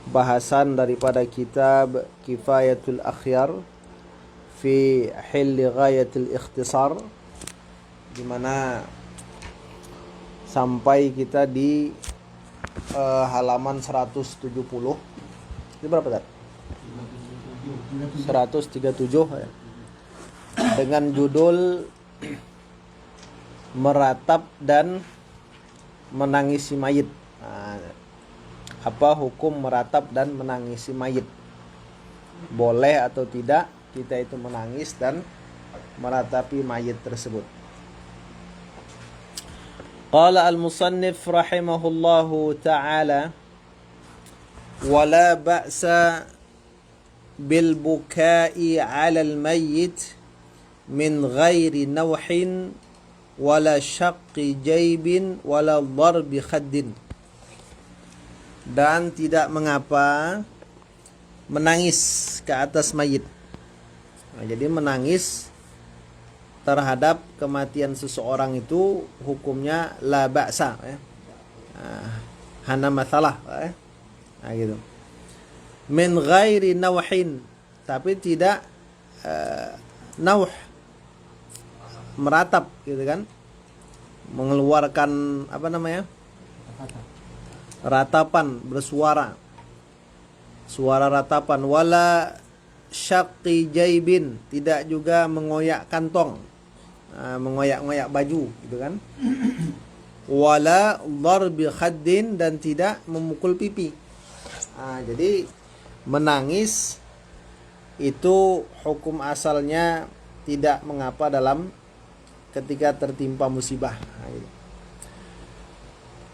bahasan daripada kitab Kifayatul Akhyar fi Hilli Ghayatil Ikhtisar, di mana sampai kita di halaman 170. Ini berapa tadi? 137 ya. Dengan judul meratap dan menangisi mayit. Apa hukum meratap dan menangisi mayit? Boleh atau tidak kita itu menangis dan meratapi mayit tersebut? Qala al-musannif rahimahullahu ta'ala, wala ba'sa bil bukai 'ala al-mayyit min ghairi nawhin wala syaqqi jaybin wala darbi khaddin. Dan tidak mengapa menangis ke atas mayit. Jadi menangis terhadap kematian seseorang itu hukumnya la ba'sa ya. Hana masalah ya. Gitu. Min ghairi nawhin, tapi tidak nawh, meratap gitu kan. Mengeluarkan apa namanya? Ratapan, bersuara. Suara ratapan. Wala syaqqi jaybin, tidak juga mengoyak kantong, mengoyak-ngoyak baju gitu kan. Wala darbi khaddin, dan tidak memukul pipi. Jadi menangis itu hukum asalnya tidak mengapa dalam ketika tertimpa musibah. Gitu.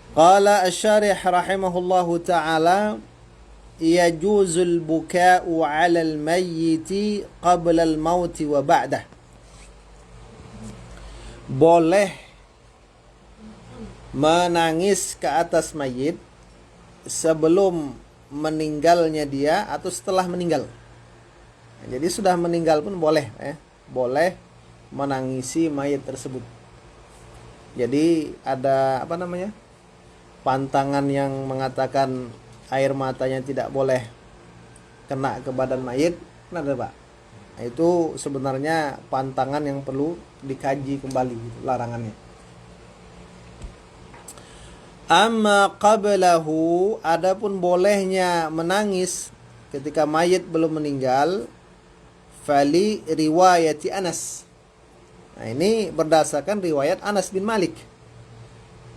Qala asy-syarih rahimahullahu ta'ala, yajuzul buka'u 'ala al-mayyiti qabla al-maut wa ba'dah. Boleh menangis ke atas mayit sebelum meninggalnya dia atau setelah meninggal. Jadi sudah meninggal pun boleh ya. Boleh menangisi mayit tersebut. Jadi ada apa namanya? Pantangan yang mengatakan air matanya tidak boleh kena ke badan mayit, kenapa Pak? Itu sebenarnya pantangan yang perlu dikaji kembali, larangannya. Amma qablahu, adapun bolehnya menangis ketika mayit belum meninggal, fali riwayati Anas. Nah, ini berdasarkan riwayat Anas bin Malik.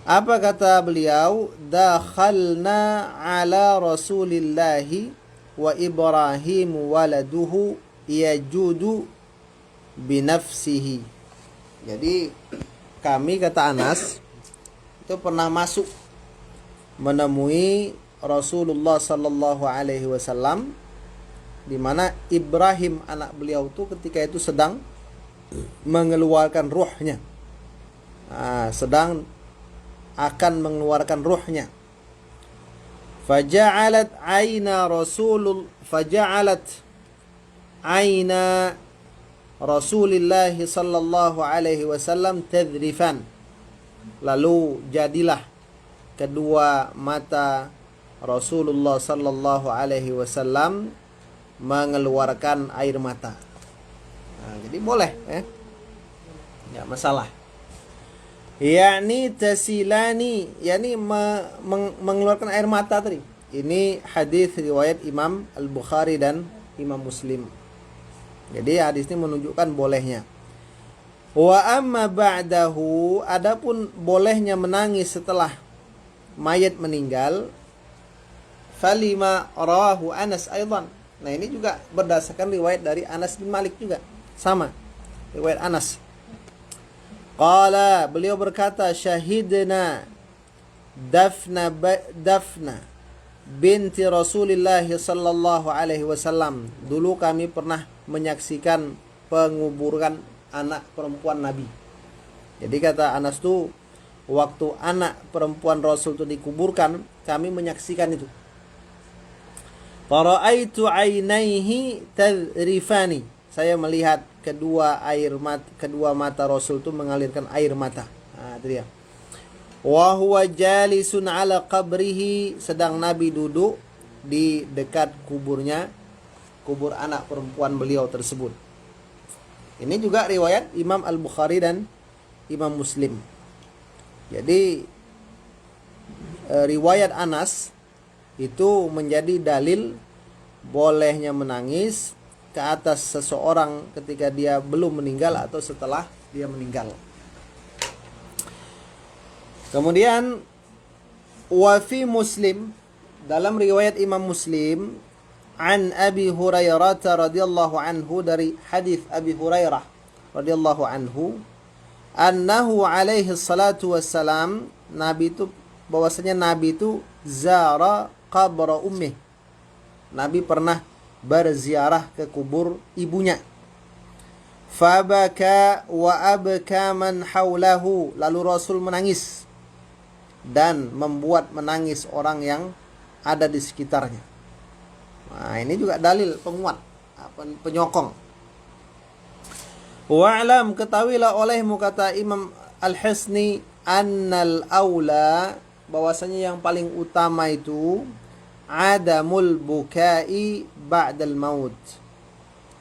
Apa kata beliau? Dakhalna ala Rasulillahi wa Ibrahim waladuhu yajudu binafsihi. Jadi kami, kata Anas, itu pernah masuk menemui Rasulullah sallallahu alaihi wasallam, di mana Ibrahim anak beliau itu ketika itu sedang mengeluarkan ruhnya. Sedang akan mengeluarkan ruhnya. Faja'alat aina Rasulillah sallallahu alaihi wasallam tadrifan. Lalu jadilah kedua mata Rasulullah sallallahu alaihi wasallam mengeluarkan air mata. Jadi boleh ya. Enggak masalah. Yakni tasilani, yakni mengeluarkan air mata tadi. Ini hadis riwayat Imam Al-Bukhari dan Imam Muslim. Jadi hadis ini menunjukkan bolehnya. Wa amma ba'dahu, adapun bolehnya menangis setelah mayat meninggal, falima rawahu Anas aidan. Nah, ini juga berdasarkan riwayat dari Anas bin Malik juga. Sama riwayat Anas. Qala, beliau berkata, syahidna Dafna binti Rasulillah sallallahu alaihi wasallam. Dulu kami pernah menyaksikan penguburan anak perempuan Nabi. Jadi kata Anas tuh, waktu anak perempuan Rasul itu dikuburkan, kami menyaksikan itu. Fara'aitu ainaihi tadrifani. Saya melihat kedua mata Rasul itu mengalirkan air mata. Itu dia. Wa huwa jalisun ala qabrihi, sedang Nabi duduk di dekat kubur anak perempuan beliau tersebut. Ini juga riwayat Imam Al-Bukhari dan Imam Muslim. Jadi riwayat Anas itu menjadi dalil bolehnya menangis ke atas seseorang ketika dia belum meninggal atau setelah dia meninggal. Kemudian wa fi Muslim, dalam riwayat Imam Muslim, an Abi Hurairah radhiyallahu anhu, dari hadis Abi Hurairah radhiyallahu anhu, annahu alaihi salatu wassalam, bahwasanya Nabi itu zara qabra ummih. Nabi pernah berziarah ke kubur ibunya. Fabaka wa abka man haulahu, lalu Rasul menangis dan membuat menangis orang yang ada di sekitarnya. Nah, ini juga dalil penguat, penyokong. Wa'lam, ketahuilah olehmu, kata Imam Al-Hisni, annal aula, bahwasanya yang paling utama itu adamul bukai ba'dal maut,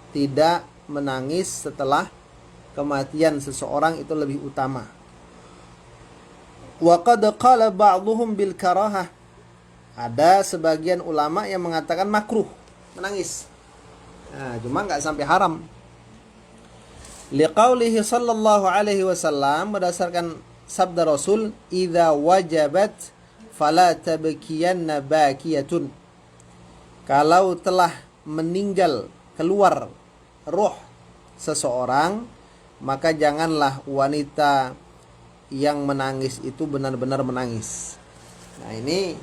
tidak menangis setelah kematian seseorang, itu lebih utama. Wa qad qala ba'dhum bil karahah, ada sebagian ulama yang mengatakan makruh menangis. Nah, cuma nggak sampai haram. Liqaulihi sallallahu alaihi wasallam, berdasarkan sabda Rasul, idza wajabat fala tabkiyanna bakiyatun, kalau telah meninggal, keluar roh seseorang, maka janganlah wanita yang menangis itu benar-benar menangis. Nah, ini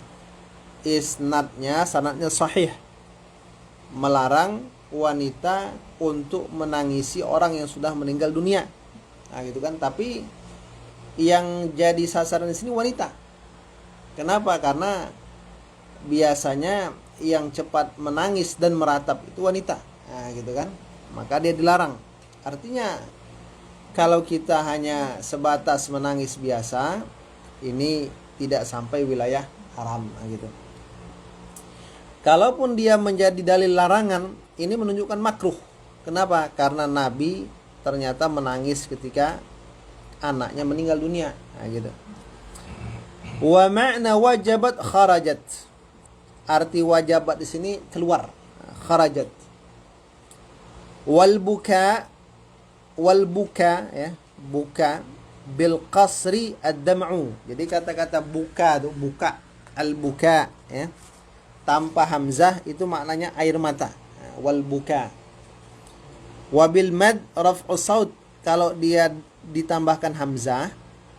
sanadnya sahih, melarang wanita untuk menangisi orang yang sudah meninggal dunia. Nah, gitu kan. Tapi yang jadi sasaran di sini wanita. Kenapa? Karena biasanya yang cepat menangis dan meratap itu wanita. Nah, gitu kan. Maka dia dilarang. Artinya kalau kita hanya sebatas menangis biasa, ini tidak sampai wilayah haram. Nah, gitu. Kalaupun dia menjadi dalil larangan, ini menunjukkan makruh. Kenapa? Karena Nabi ternyata menangis ketika anaknya meninggal dunia. Nah, gitu. Wa ma'na wajabat kharajat. Arti wajabat di sini keluar, kharajat. Wal buka ya, buka bil qasri ad-dam'u. Jadi kata-kata buka itu buka, al-buka ya, tanpa hamzah itu maknanya air mata. Wal buka. Wabil mad raf'u saut, kalau dia ditambahkan hamzah,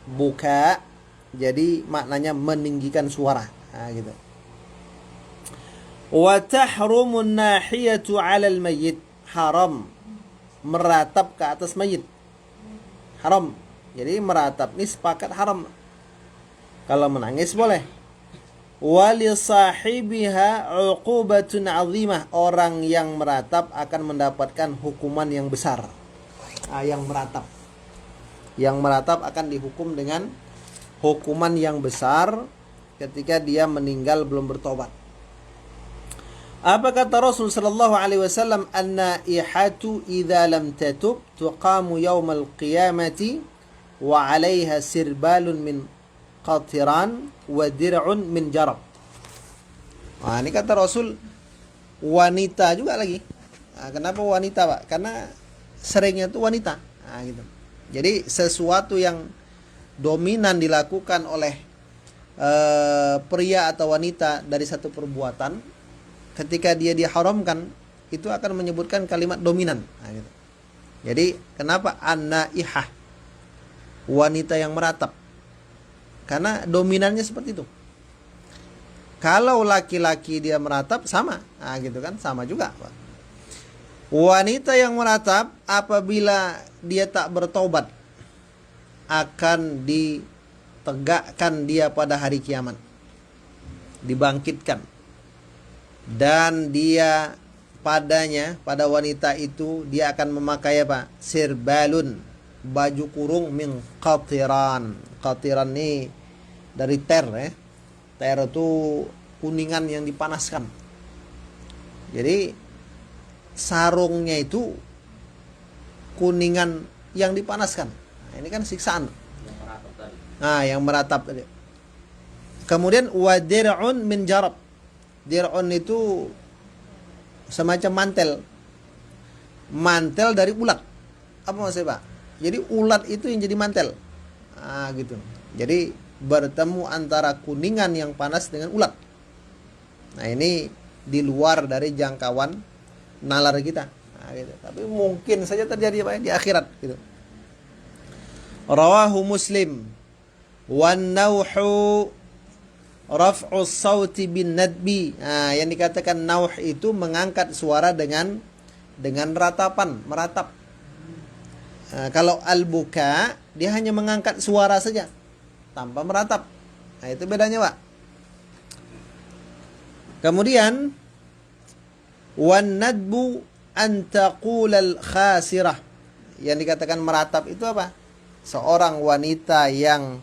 buka, jadi maknanya meninggikan suara. Nah, gitu. Wa tahrumun nahiyatu 'alal mayyit, haram meratap ke atas mayit. Haram. Jadi meratap ini sepakat haram. Kalau menangis boleh. Wali sahibiha 'uqubatun 'azimah, orang yang meratap akan mendapatkan hukuman yang besar. Yang meratap akan dihukum dengan hukuman yang besar ketika dia meninggal belum bertobat. Apa kata Rasul sallallahu alaihi wasallam? An-naihatu idza lam tatub tuqamu yaumal qiyamati wa 'alaiha sirbalun min qatiran wa dir'un min jarab. Nah, ini kata Rasul wanita juga lagi. Nah, kenapa wanita, Pak? Karena seringnya itu wanita. Nah, gitu. Jadi sesuatu yang dominan dilakukan oleh pria atau wanita dari satu perbuatan, ketika dia diharamkan, itu akan menyebutkan kalimat dominan. Nah, gitu. Jadi kenapa an-naihah, wanita yang meratap? Karena dominannya seperti itu. Kalau laki-laki dia meratap sama, nah gitu kan, sama juga, Pak. Wanita yang meratap apabila dia tak bertobat, akan ditegakkan dia pada hari kiamat, dibangkitkan, dan dia pada wanita itu dia akan memakai apa? Sirbalun, baju kurung, min qatiran. Qatiran ini dari ter ya. Ter itu kuningan yang dipanaskan. Jadi sarungnya itu kuningan yang dipanaskan. Nah, ini kan siksaan. Nah, yang meratap tadi. Kemudian wadir'un min jarab. Dir'un itu semacam mantel. Mantel dari ulat. Apa maksudnya, Pak? Jadi ulat itu yang jadi mantel. Nah, gitu. Jadi bertemu antara kuningan yang panas dengan ulat. Nah, ini di luar dari jangkauan nalar kita. Nah, gitu. Tapi mungkin saja terjadi Pak di akhirat gitu. Rawahu Muslim. Wan nauhu raf'u sauti bin nadbi. Nah, yang dikatakan nauh itu mengangkat suara dengan ratapan, meratap. Nah, kalau al-buka dia hanya mengangkat suara saja tanpa meratap. Nah, itu bedanya, Pak. Kemudian wan nadbu an taqulal khasirah. Yang dikatakan meratap itu apa? Seorang wanita yang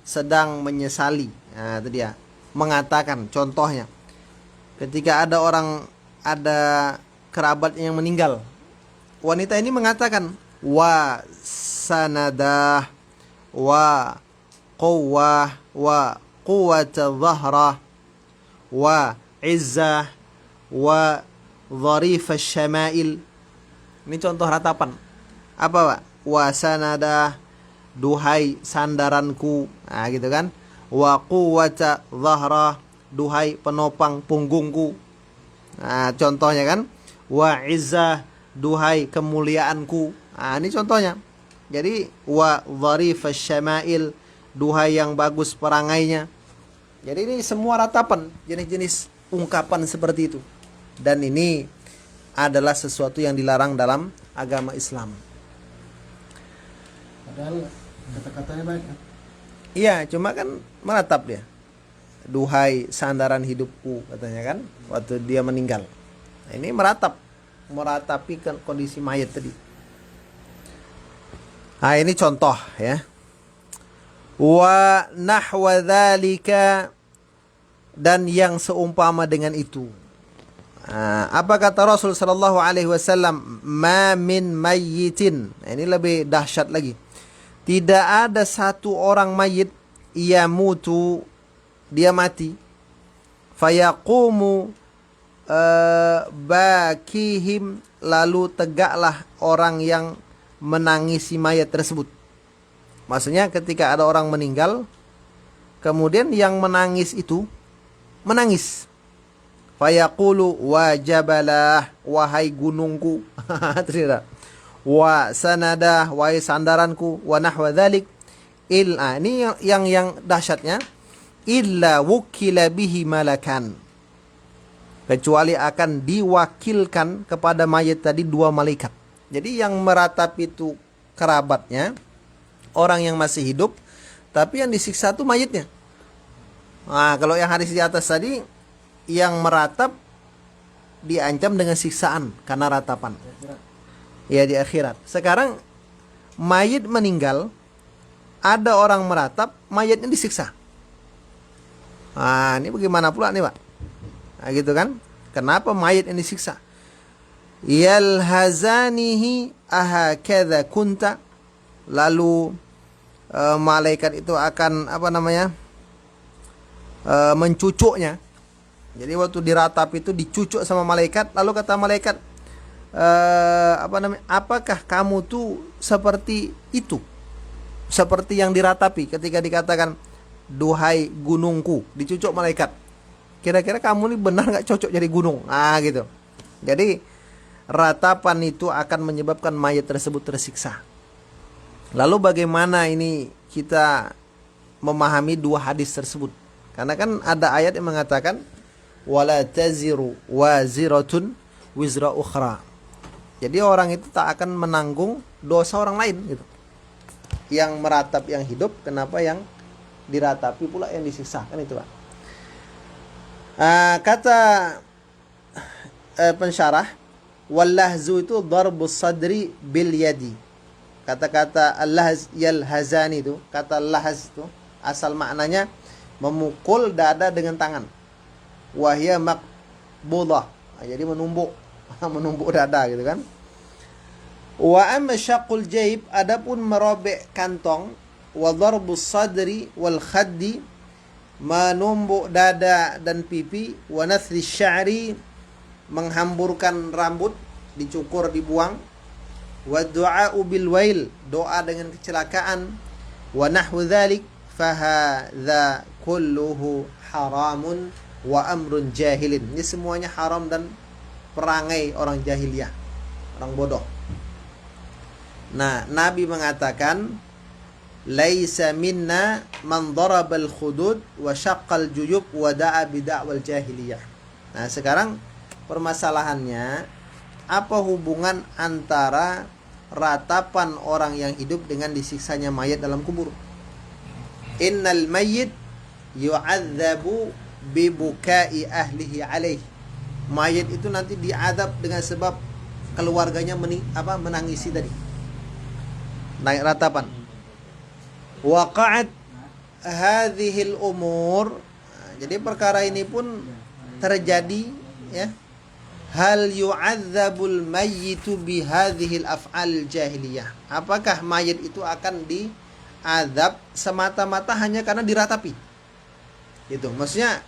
sedang menyesali. Nah, itu dia. Mengatakan, contohnya ketika ada kerabat yang meninggal, wanita ini mengatakan wa sanadah wa quwwah wa quwwata dhahrah wa izzah wa dharif syama'il. Ini contoh ratapan. Apa, Pak? Wa sanadah, duhai sandaranku. Nah, gitu kan. Wa quwwata dhahrah, duhai penopang punggungku. Nah, contohnya kan. Wa izzah, duhai kemuliaanku. Nah, ini contohnya. Jadi wa dharif syama'il, duhai yang bagus perangainya. Jadi ini semua ratapan, jenis-jenis ungkapan seperti itu. Dan ini adalah sesuatu yang dilarang dalam agama Islam. Padahal kata-katanya baik kan? Iya, cuma kan meratap dia. Duhai sandaran hidupku, katanya kan, waktu dia meninggal. Nah, ini meratapi kondisi mayat tadi. Nah, ini contoh ya. Wa nahwa dzalika, dan yang seumpama dengan itu. Nah, apa kata Rasul sallallahu alaihi wasallam? Ma min mayyitin. Nah, ini lebih dahsyat lagi. Tidak ada satu orang mayit yamutu, dia mati, fayaqumu bakihim, lalu tegaklah orang yang menangisi mayat tersebut. Maksudnya ketika ada orang meninggal, kemudian yang menangis itu menangis. Fayaqulu wajabalah, wahai gunungku. Tidak. Wa sanadah, wahai sandaranku. Wa nahwa dzalik. Ini yang dahsyatnya. Illa wukila bihi malakan, kecuali akan diwakilkan kepada mayat tadi 2 malaikat. Jadi yang meratap itu kerabatnya, orang yang masih hidup, tapi yang disiksa itu mayitnya. Nah, kalau yang hadis di atas tadi, yang meratap diancam dengan siksaan karena ratapan. Ya, di akhirat. Sekarang mayit meninggal, ada orang meratap, mayatnya disiksa. Nah, ini bagaimana pula nih, Pak? Nah, gitu kan? Kenapa mayat ini disiksa? Yalhazanihi ahakadha kunta. Lalu malaikat itu akan mencucuknya. Jadi waktu diratap itu dicucuk sama malaikat, lalu kata malaikat, apakah kamu tuh seperti itu? Seperti yang diratapi ketika dikatakan duhai gunungku, dicucuk malaikat. Kira-kira kamu ini benar nggak cocok jadi gunung? Ah, gitu. Jadi ratapan itu akan menyebabkan mayat tersebut tersiksa. Lalu bagaimana ini kita memahami 2 hadis tersebut? Karena kan ada ayat yang mengatakan wala taziru waziratun wizra ukhra. Jadi orang itu tak akan menanggung dosa orang lain gitu. Yang meratap yang hidup, kenapa yang diratapi pula yang disiksa, kan itu, Pak. Kata pensyarah, wallahzu itu darbus sadri bil yadi. Kata-kata al-lahz yalhazani itu, kata lahz itu asal maknanya memukul dada dengan tangan. Wahya maqbudah. Jadi menumbuk menumbuk dada gitu kan. Wa amma syaqqul jaib, adapun merobek kantong, wa darbus sadri wal khaddi, menumbuk dada dan pipi, wa nathri sya'ri, menghamburkan rambut, dicukur, dibuang, wa du'a'u bil wail, doa dengan kecelakaan, wa nahwu dzalik, fahadza kulluhu haramun wa amrun jahilin. Ini semuanya haram dan perangai orang jahiliyah, orang bodoh. Nah, Nabi mengatakan, laisa minna man darabal khudud wa syaqqal juyub wa da'a bid'awal jahiliyah. Nah, sekarang permasalahannya, apa hubungan antara ratapan orang yang hidup dengan disiksanya mayat dalam kubur? Innal mayyit yu'adzabu bibukai ahlihi alaih. Mayat itu nanti diadab dengan sebab keluarganya menangisi tadi. Naik ratapan. Waqa'at hadhil umur. Jadi perkara ini pun terjadi, ya. Hal yu'adzabul mayyitu bi hadhil af'al jahiliyah. Apakah mayit itu akan diazab semata-mata hanya karena diratapi? Gitu. Maksudnya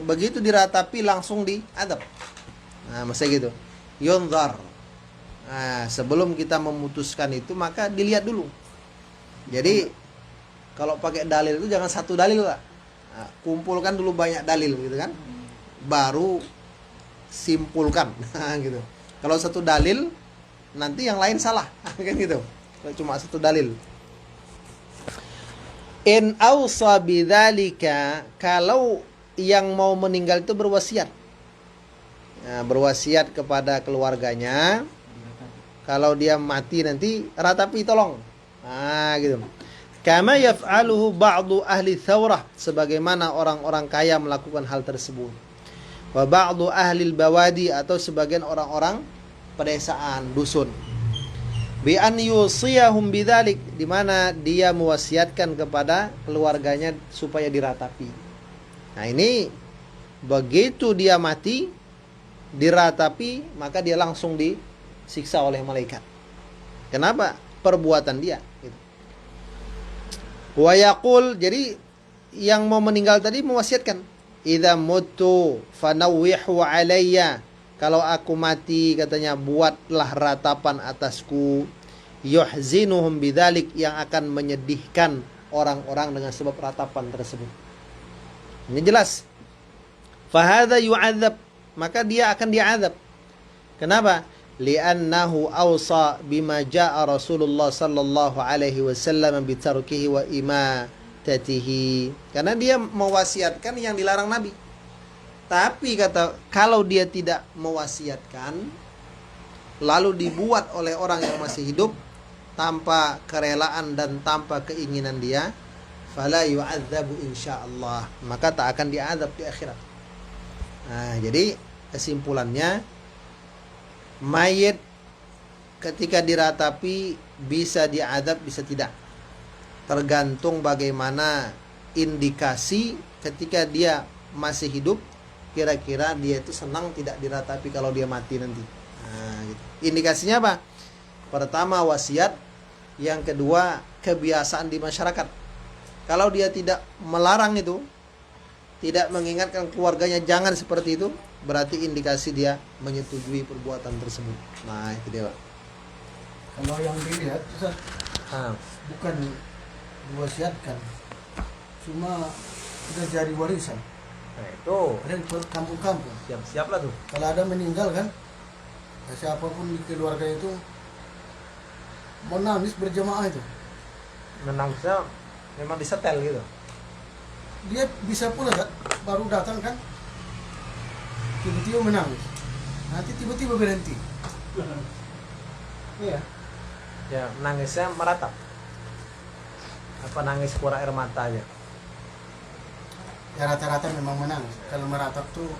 begitu diratapi langsung diazab. Nah, maksudnya gitu. Yunzar. Nah, sebelum kita memutuskan itu maka dilihat dulu. Jadi kalau pakai dalil itu jangan satu dalil lah. Nah, kumpulkan dulu banyak dalil gitu kan. Baru simpulkan. Nah, gitu. Kalau satu dalil nanti yang lain salah. Kan gitu. Kalau cuma satu dalil. In awsa bidzalika, kalau yang mau meninggal itu berwasiat. Nah, berwasiat kepada keluarganya, kalau dia mati nanti ratapi tolong. Nah, gitu. Kama yaf'aluhu ba'du ahli thawrah, sebagaimana orang-orang kaya melakukan hal tersebut. Wa ba'du ahli bawadi, atau sebagian orang-orang pedesaan, dusun. Bi an yusiyahum bidzalik, di mana dia mewasiatkan kepada keluarganya supaya diratapi. Nah, ini begitu dia mati diratapi, maka dia langsung disiksa oleh malaikat. Kenapa? Perbuatan dia gitu. Wa yaqul, jadi yang mau meninggal tadi mewasiatkan, idza mutu fanawwihu alayya, kalau aku mati katanya buatlah ratapan atasku, yuhzinuhum bidzalik, yang akan menyedihkan orang-orang dengan sebab ratapan tersebut. Ini jelas. Fahadza yu'adzab, maka dia akan diazab. Kenapa? Li'annahu awsa bima ja'a Rasulullah sallallahu alaihi wasallam bitarkihi wa imatatihi. Karena dia mewasiatkan yang dilarang Nabi. Tapi kata, kalau dia tidak mewasiatkan lalu dibuat oleh orang yang masih hidup tanpa kerelaan dan tanpa keinginan dia, fala yu'adzabu insyaallah, maka tak akan diazab di akhirat. Nah, jadi kesimpulannya, mayit ketika diratapi bisa diazab, bisa tidak. Tergantung bagaimana indikasi ketika dia masih hidup, kira-kira dia itu senang tidak diratapi kalau dia mati nanti. Nah, gitu. Indikasinya apa? Pertama wasiat, yang kedua kebiasaan di masyarakat. Kalau dia tidak melarang itu, tidak mengingatkan keluarganya jangan seperti itu, berarti indikasi dia menyetujui perbuatan tersebut. Nah, itu dia, Pak. Kalau yang dilihat Ustaz, bukan diwasiatkan, cuma sudah jadi warisan. Nah, itu Ada di kampung-kampung. siap-siap lah tuh. Kalau ada meninggal kan, siapapun di keluarga itu menangis berjamaah itu. Menangisnya memang disetel gitu. Dia bisa pula baru datang kan, tiba-tiba menangis, nanti tiba-tiba berhenti. Iya. Ya, nangisnya meratap. Apa nangis keluar air mata aja? Ya rata-rata memang menangis. Kalau meratap tuh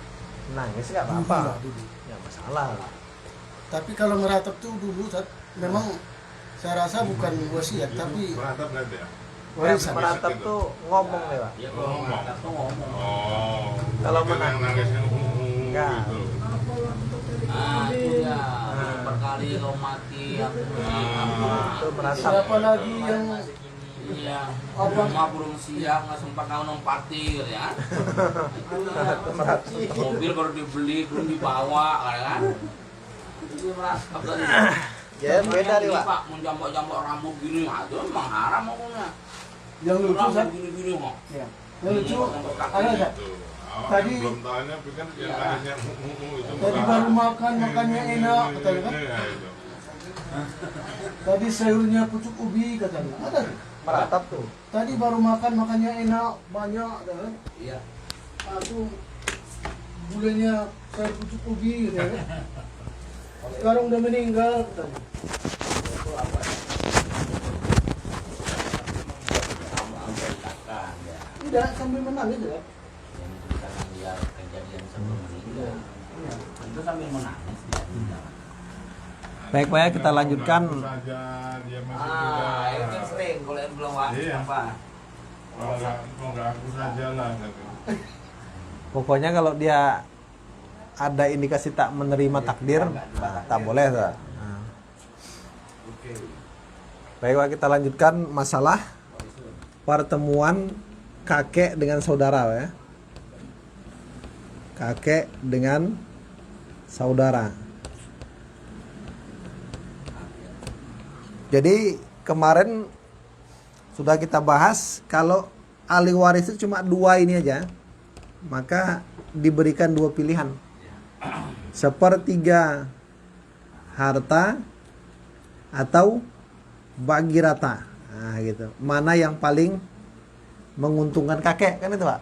Nangis nggak apa-apa. dulu. Ya masalah. Tapi kalau meratap tuh dulu memang saya rasa bukan wasiat tapi Meratap nggak ada ya? warisan. Meratap tuh ngomong ya, Pak. Ngomong. Oh. Kalau Bukan yang menang- nangisnya Enggak. gitu. kali lo mati aku Siapa lagi yang iya rumah belum siap nggak sempat kau nempatin ya. Mobil baru dibeli belum dibawa kan. Jadi merasa dari Ya beda nih, Pak. Pak menjambak-jambak rambut gini aja memang haram pokoknya. yang lucu Rambut Zat? gini-gini kok. Ya. Yang lucu ada Zat? Tadi Tadi- belum tanya, tapi kan yang lainnya itu Tadi baru makan, makannya enak katanya kan. Iya, itu. Tadi sayurnya pucuk ubi katanya. Ada tuh. Meratap tuh. Tadi baru makan, makannya enak, banyak kan. Iya. Aku gulanya sayur pucuk ubi katanya. Sekarang udah meninggal katanya. Tidak, sambil menangis ya. Yang menceritakan dia kejadian sebelum meninggal. Itu sambil menangis dia. Baik Pak ya, kita lanjutkan. Mengganggu saja, dia masih Itu kan tidak. sering kalau yang belum waktu Iya. apa. Mengganggu saja lah. Gitu. Pokoknya kalau dia ada indikasi tak menerima takdir, nah, tak boleh tak. Nah. Baik Pak, kita lanjutkan masalah pertemuan kakek dengan saudara ya. Kakek dengan saudara. Jadi kemarin sudah kita bahas kalau ahli waris itu cuma dua ini aja, maka diberikan dua pilihan. Sepertiga harta atau bagi rata. Nah, gitu. Mana yang paling menguntungkan kakek, kan itu, Pak?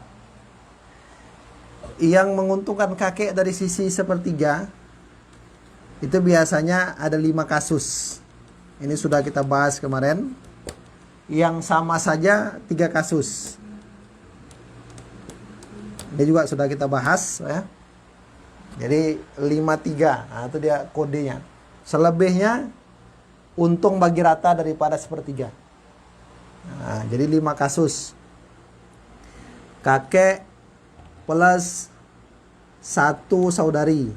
Yang menguntungkan kakek dari sisi sepertiga itu biasanya ada 5 kasus. Ini sudah kita bahas kemarin. Yang sama saja 3 kasus. Ini juga sudah kita bahas ya. Jadi 53. Nah, itu dia kodenya. Selebihnya untung bagi rata daripada sepertiga. Nah, jadi 5 kasus. Kakek plus 1 saudari.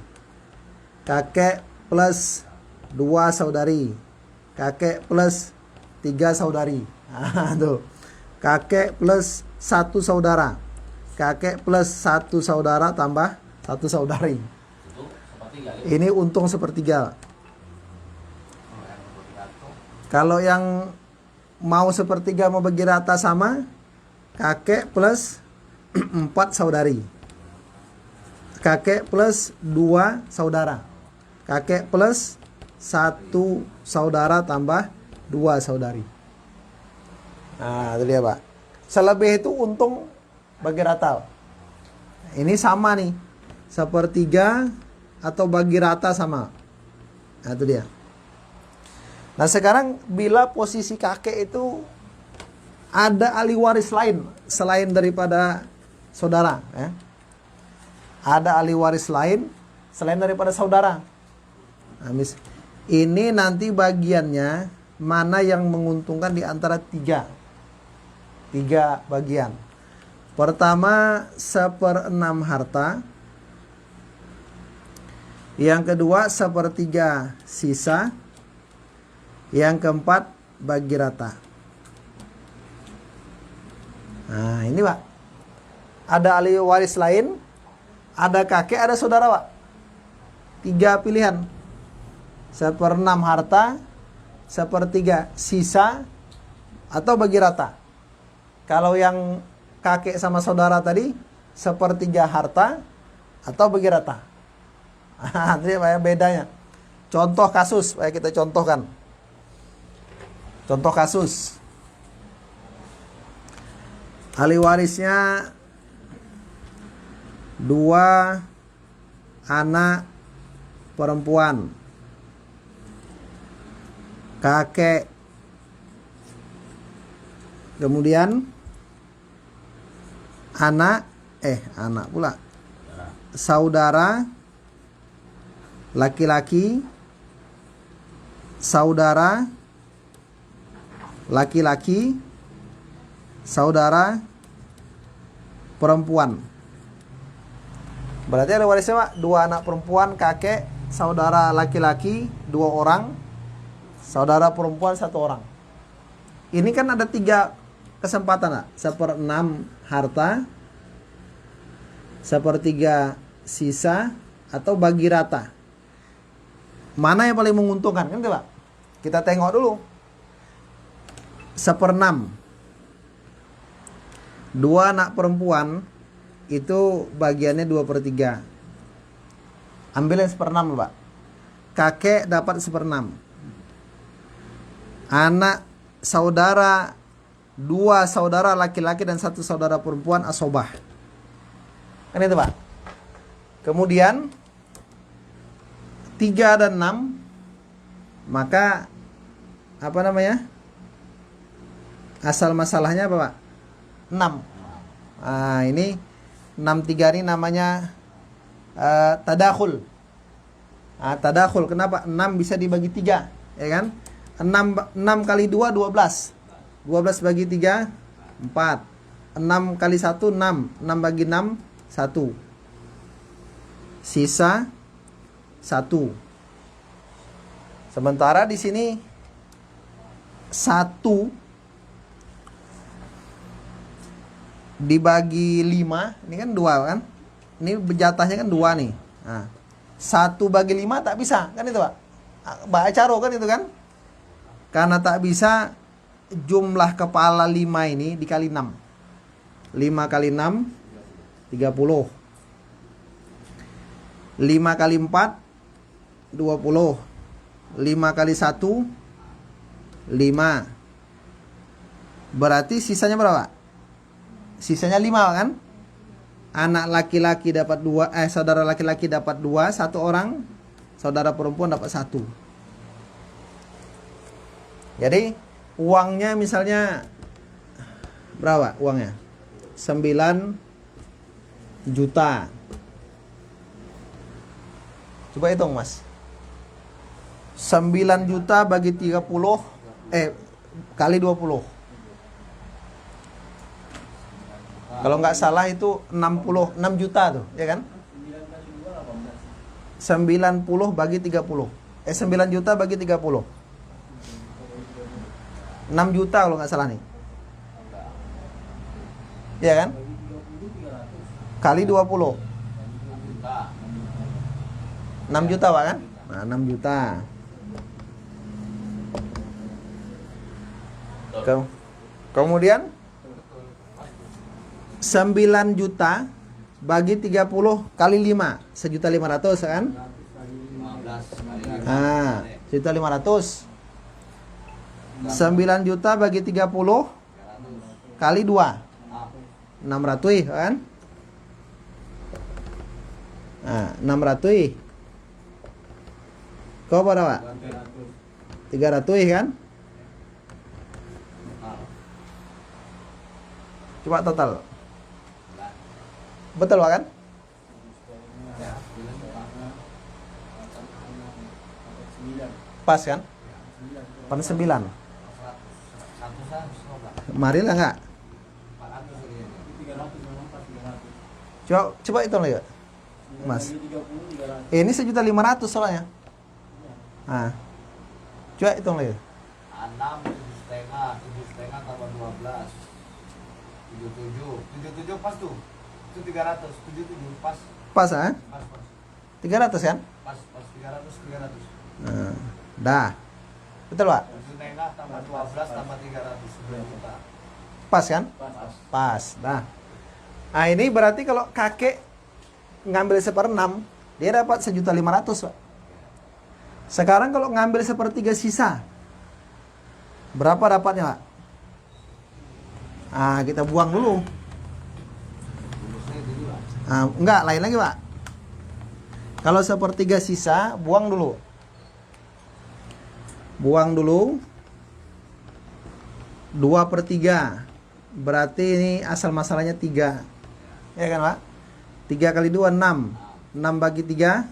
Kakek plus 2 saudari. Kakek plus 3 saudari. Nah, tuh. Kakek plus 1 saudara. Kakek plus 1 saudara tambah 1 saudari. Itu sepertiga ya. Ini untung sepertiga. Kalau yang mau sepertiga mau bagi rata sama, kakek plus 4 saudari. Kakek plus 2 saudara. Kakek plus 1 saudara tambah 2 saudari. Nah, itu dia, Pak. Selebih itu untung bagi rata. Ini sama nih. Sepertiga atau bagi rata sama. Nah, itu dia. Nah, sekarang bila posisi kakek itu ada ahli waris lain selain daripada saudara, ya. Ada ahli waris lain selain daripada saudara. Nah, ini nanti bagiannya mana yang menguntungkan di antara 3 bagian. Pertama 1/6 harta. Yang kedua 1/3 sisa. Yang keempat bagi rata. Nah, ini, Pak. Ada ahli waris lain, ada kakek, ada saudara, Pak. 3 pilihan. 1/6 harta, 1/3 sisa, atau bagi rata. Kalau yang kakek sama saudara tadi 1/3 harta atau bagi rata. Nanti Pak ya, bedanya. Contoh kasus, Pak, kita contohkan. Contoh kasus. Ahli warisnya 2 anak perempuan. Kakek. Kemudian anak pula. Saudara laki-laki. Saudara laki-laki, saudara perempuan. Berarti ada warisnya, Pak, 2 anak perempuan, kakek, saudara laki-laki 2 orang, saudara perempuan 1 orang. Ini kan ada 3 kesempatan, 1/6 harta, 1/3 sisa, atau bagi rata. Mana yang paling menguntungkan kan, Pak? Kita tengok dulu. 1/6. 2 anak perempuan itu bagiannya 2/3. Ambil yang 1/6, Pak. Kakek dapat 1/6. Anak saudara, 2 saudara laki-laki dan 1 saudara perempuan asobah. Kan itu, Pak. Kemudian 3 dan 6, maka apa namanya? Asal masalahnya apa, Pak? 6. Nah, ini 6/3 ini namanya tadakhul. Tadakhul. Kenapa? 6 bisa dibagi 3, ya kan? 6 kali 2 12. 12 bagi 3 4. 6 kali 1 6. 6 bagi 6 1. Sisa 1. Sementara di sini 1 dibagi 5, ini kan 2 kan? Ini jatahnya kan 2 nih. Nah, 1 bagi 5 tak bisa, kan itu, Pak? Baca caro kan itu kan? Karena tak bisa, jumlah kepala 5 ini dikali 6. 5 kali 6 30. 5 kali 4 20. 5 kali 1 5. Berarti sisanya berapa? Sisanya 5 kan? Anak laki-laki dapat 2, saudara laki-laki dapat 2, 1 orang, saudara perempuan dapat 1. Jadi uangnya misalnya berapa uangnya? 9 juta. Coba hitung, Mas. 9 juta bagi 30 kali 20. Kalau nggak salah itu 6 juta tuh, ya kan? 90 bagi 30. 9 juta bagi 30. 6 juta kalau nggak salah nih. Ya kan? Kali 20. 6 juta, Pak kan? Nah, 6 juta. Kemudian 9 juta bagi 30 kali 5, 1.500.000 kan? 1.500.000. 9 juta bagi 30 kali 2, 600 kan? Nah, 600. Kau pada, Pak? 300 kan? Coba total. Betul, Pak kan? Pas kan? Pas 9. Marilah enggak? Coba hitung ya, Mas. Ini 1.500.000 soalnya. Nah, coba hitung lagi. 6, 7,5 tambah 12. 77 pas tuh. Itu 300, 77 pas. Pas, ah? Pas, pas. 300 kan? Pas 300. Nah, dah. Betul, Pak? 7,5 tambah 12 tambah 300, 9 juta. Pas kan? Pas. Pas. Nah, ini berarti kalau kakek ngambil 1/6, dia dapat 1.500.000, Pak. Sekarang kalau ngambil 1/3 sisa, berapa dapatnya, Pak? Ah, kita buang dulu. Enggak, lain lagi, Pak. Kalau 1/3 sisa, buang dulu. Buang dulu. 2/3. Berarti ini asal masalahnya 3. Ya kan, Pak? 3 kali 2, 6. 6 bagi 3,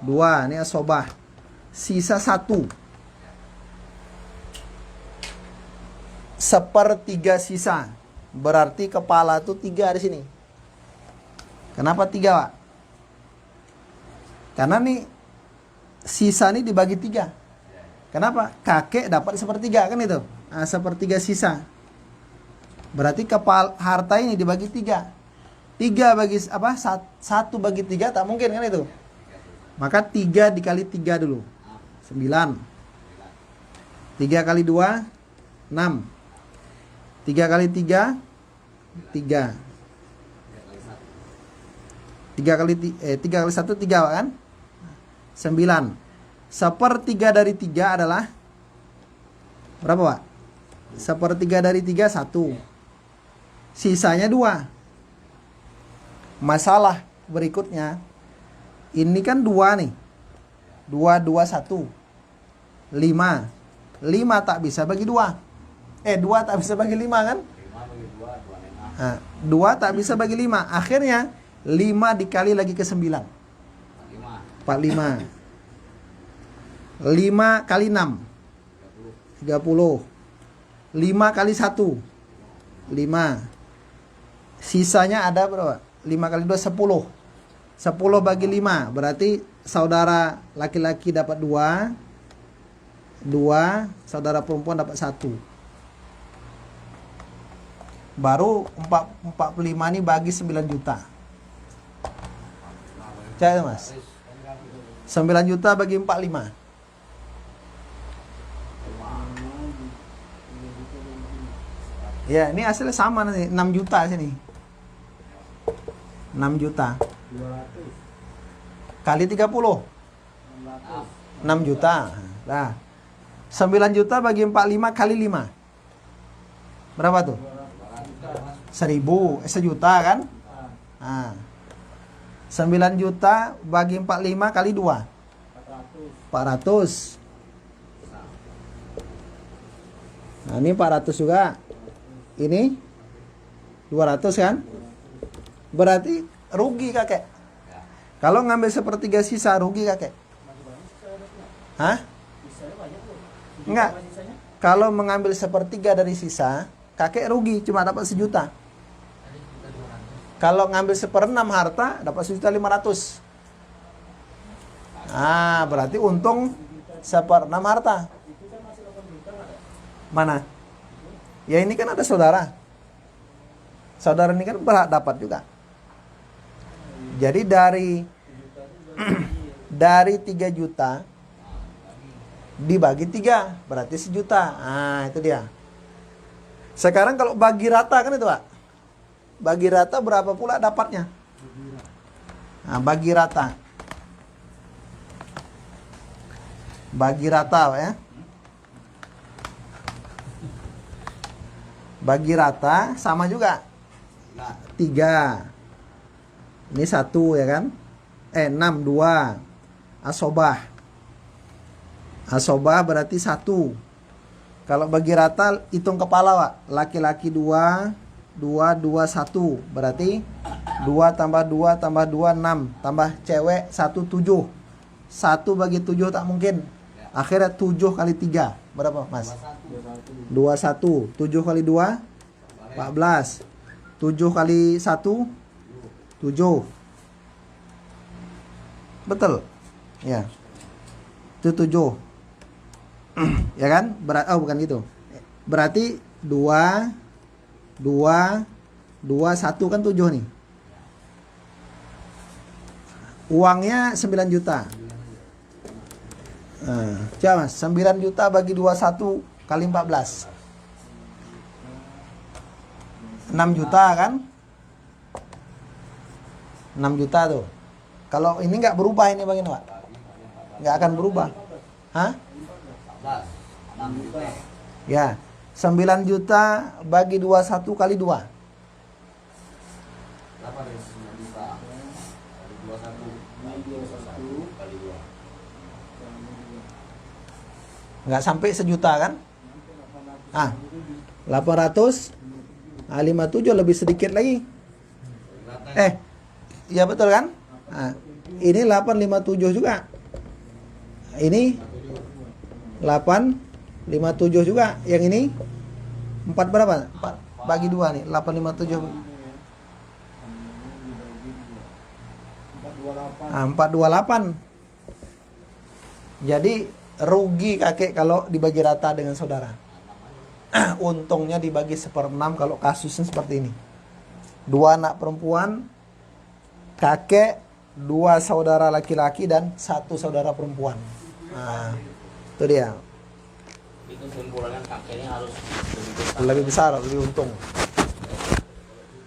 2. Ini asobah. Sisa 1. 1/3 sisa. Berarti kepala tuh 3 di sini. Kenapa 3, Pak? Karena nih sisa ini dibagi 3. Kenapa? Kakek dapat 1/3 kan itu. Nah, 1/3 sisa. Berarti harta ini dibagi 3. 3 bagi apa? 1 bagi 3 tak mungkin kan itu. Maka 3 dikali 3 dulu. 9. 3 kali 2 6. 3 kali 3 3. 3 kali 1 3 kan? 9. 1/3 dari 3 adalah berapa, Pak? 1/3 dari 3 1. Sisanya 2. Masalah berikutnya, ini kan 2 nih. 2 2 1. 5. 5 tak bisa bagi 2. 2 tak bisa bagi 5 kan? 5 bagi 2, 2 lima. Nah, 2 tak bisa bagi 5. Akhirnya 5 dikali lagi ke 9. 45. 5 kali 6 30. 5 kali 1 5. Sisanya ada berapa? 5 kali 2 10. 10 bagi 5 berarti saudara laki-laki dapat 2. 2, saudara perempuan dapat 1. Baru 45 ini bagi 9 juta. Cek Mas. 9 juta bagi 45. Ya, ini hasilnya sama nanti, 6 juta sini. 6 juta. Kali 30. 6 juta. Nah. 9 juta bagi 45 kali 5. Berapa tuh? 1.000, 1 juta kan? Nah. 9 juta bagi 45 kali 2. 400. Nah, ini 400 juga. Ini 200 kan? Berarti rugi kakek. Kalau ngambil 1/3 sisa rugi kakek. Hah? Enggak. Kalau mengambil 1/3 dari sisa, kakek rugi cuma dapat 1 juta. Kalau ngambil 1/6 harta dapat 1.500.000. Ah, berarti untung 1/6 harta. Mana? Ya ini kan ada saudara. Saudara ini kan berhak dapat juga. Jadi dari 3 juta dibagi 3 berarti 1 juta. Nah, itu dia. Sekarang kalau bagi rata kan itu, Pak. Bagi rata berapa pula dapatnya? Nah, bagi rata. Bagi rata, Pak ya. Bagi rata sama juga. 3. Ini 1 ya kan? 6 2. Asobah. Asobah berarti 1. Kalau bagi rata hitung kepala, Pak. Laki-laki 2 2 2 1. Berarti 2 tambah 2 tambah 2 6. Tambah cewek 1 7. 1 bagi 7 tak mungkin. Akhirnya 7 kali 3. Berapa, Mas? 21. 7 kali 2 14. 7 kali 1 7. Betul. Ya. Itu 7. Ya kan? Bukan gitu. Berarti 2 2 2 1 kan 7 nih. Uangnya 9 juta. Nah, coba Mas, 9 juta bagi 21 kali 14. 6 juta kan? 6 juta tuh. Kalau ini nggak berubah ini bagaimana, Pak? Nggak akan berubah. Hah? 6 juta. Ya. 9 juta bagi 21 kali 2. Berapa dari 9 juta? Kali 21. Kali 2. Nggak sampai 1 juta kan? 800. 57 lebih sedikit lagi. Ya betul kan? Ini 857 juga. Ini 857 juga. Yang ini 4 berapa? 4 bagi 2 nih. 857. 428. Jadi rugi kakek kalau dibagi rata dengan saudara. Untungnya dibagi 1/6 kalau kasusnya seperti ini. 2 anak perempuan, kakek, 2 saudara laki-laki dan 1 saudara perempuan. Nah, itu dia. Itu kesimpulannya kakeknya harus lebih besar Lebih besar, lebih untung.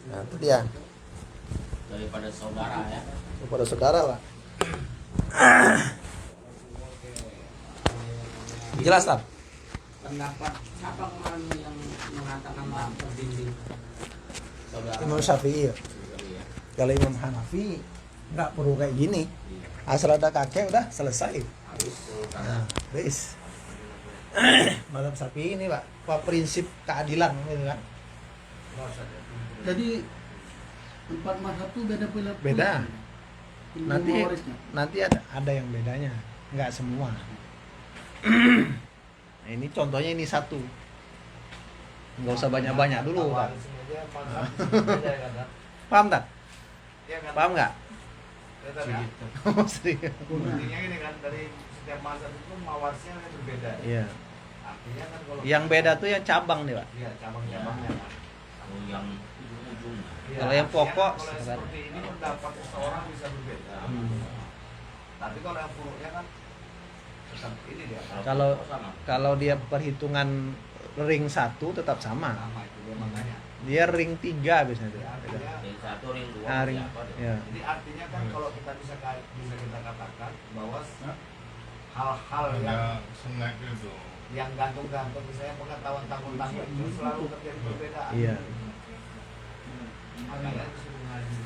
Nah, itu dia. daripada saudara ya. Kepada saudara lah. Jelas tak? Pendapat siapa kemarin yang mengatakan lampu dinding saudara? Imam Syafi'i ya. Iya. Kalau Imam Hanafi nggak perlu kayak gini. Asal ada kakek udah selesai. Habis Nah, habis. Mazhab Syafi'i ini Pak prinsip keadilan gitu kan. Jadi 4 mazhab tuh beda pula. Beda. Ilmu Nanti mewarisnya. nanti ada yang bedanya, nggak semua. Nah, ini contohnya ini satu. Nggak usah banyak-banyak dulu, Pak. Paham tak? Paham nggak? Oh, serius. Intinya gini kan, dari setiap mazhab itu mawarisnya berbeda. Iya. Artinya kan kalau Yang beda tuh yang cabang nih, Pak. Iya, cabang-cabangnya kan. Kalau yang ujung-ujungnya Iya, Kalau yang artinya pokok, kalau yang seperti ini pendapat seseorang bisa berbeda. Tapi kalau yang pokoknya kan tetap ini dia. Kalau sama. kalau dia perhitungan ring 1 tetap sama. Sama itu dia makanya. Dia ring 3 biasanya tuh. Jadi artinya, Ring 1 ring 2 Ah, ring. siapa deh? Ya. jadi artinya kan kalau kita bisa kita katakan bahwa hal-hal Ada snack itu. yang gantung-gantung misalnya pengetahuan tanggung-tanggung itu selalu terjadi perbedaan. Iya. Makanya disuruh ngaji.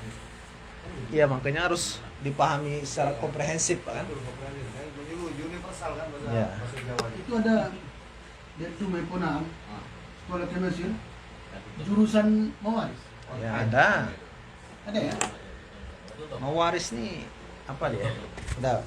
Iya, makanya harus dipahami secara komprehensif, Pak kan. Betul, komprehensif. Menyeluruh universal kan bahasa Iya. bahasa Jawa. Itu ada dari Dumai Ponaan, Ah. sekolah ke Mesir, jurusan mewaris. Ya, ada. Ada ya? Mewaris nih apa dia? Udah.